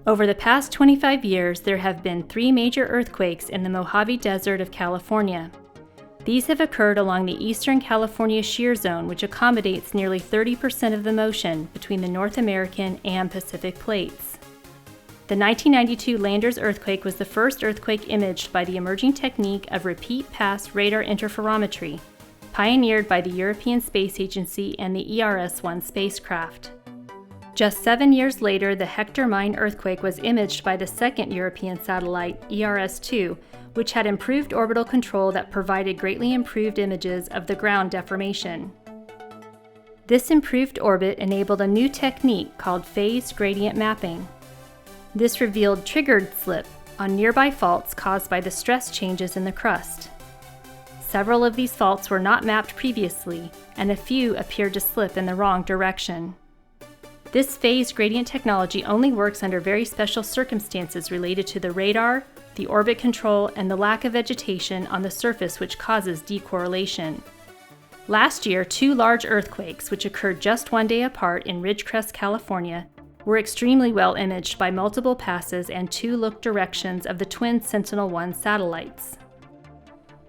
Over the past 25 years, there have been 3 major earthquakes in the Mojave Desert of California. These have occurred along the eastern California shear zone, which accommodates nearly 30% of the motion between the North American and Pacific plates. The 1992 Landers earthquake was the first earthquake imaged by the emerging technique of repeat pass radar interferometry, pioneered by the European Space Agency and the ERS-1 spacecraft. Just 7 years later, the Hector Mine earthquake was imaged by the second European satellite, ERS-2, which had improved orbital control that provided greatly improved images of the ground deformation. This improved orbit enabled a new technique called phased gradient mapping. This revealed triggered slip on nearby faults caused by the stress changes in the crust. Several of these faults were not mapped previously, and a few appeared to slip in the wrong direction. This phased gradient technology only works under very special circumstances related to the radar, the orbit control, and the lack of vegetation on the surface, which causes decorrelation. Last year, 2 large earthquakes, which occurred just 1 day apart in Ridgecrest, California, were extremely well imaged by multiple passes and 2 look directions of the twin Sentinel-1 satellites.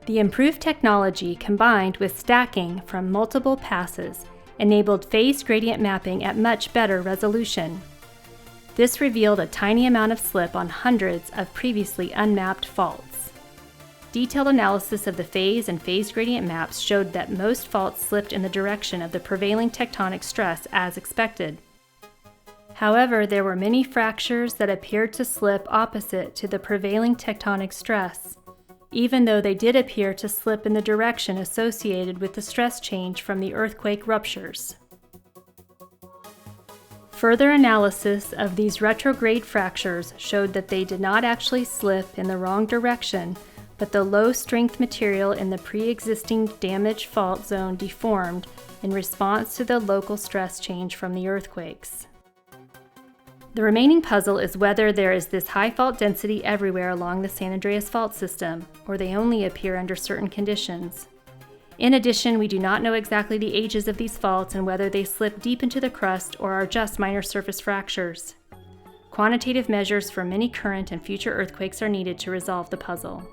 The improved technology, combined with stacking from multiple passes, enabled phased gradient mapping at much better resolution. This revealed a tiny amount of slip on hundreds of previously unmapped faults. Detailed analysis of the phase and phased gradient maps showed that most faults slipped in the direction of the prevailing tectonic stress as expected. However, there were many fractures that appeared to slip opposite to the prevailing tectonic stress, even though they did appear to slip in the direction associated with the stress change from the earthquake ruptures. Further analysis of these retrograde fractures showed that they did not actually slip in the wrong direction, but the low-strength material in the pre-existing damaged fault zone deformed in response to the local stress change from the earthquakes. The remaining puzzle is whether there is this high fault density everywhere along the San Andreas fault system, or they only appear under certain conditions. In addition, we do not know exactly the ages of these faults and whether they slip deep into the crust or are just minor surface fractures. Quantitative measures for many current and future earthquakes are needed to resolve the puzzle.